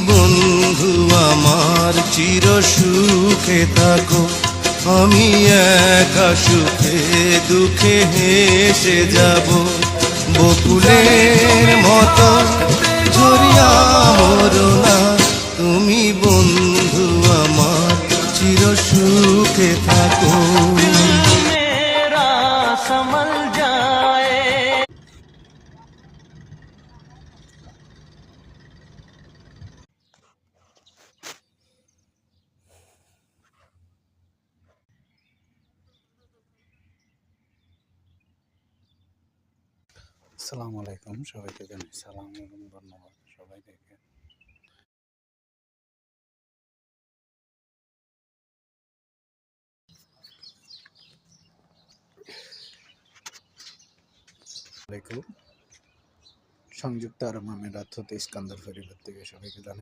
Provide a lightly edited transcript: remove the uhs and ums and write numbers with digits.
বন্ধু আমার চির সুখে থাকো, আমি একা সুখে দুঃখে হেসে যাব। বকুলের মতো ঝরিয়া মরো না, তুমি বন্ধু আমার চির সুখে থাকো। আসসালামু আলাইকুম, সবাইকে জানাই সালাম এবং ধন্যবাদ সবাইকে। সংযুক্ত আরব আমিরাত হতে ইস্কান্দার ফেরিঘাট থেকে সবাইকে জানাই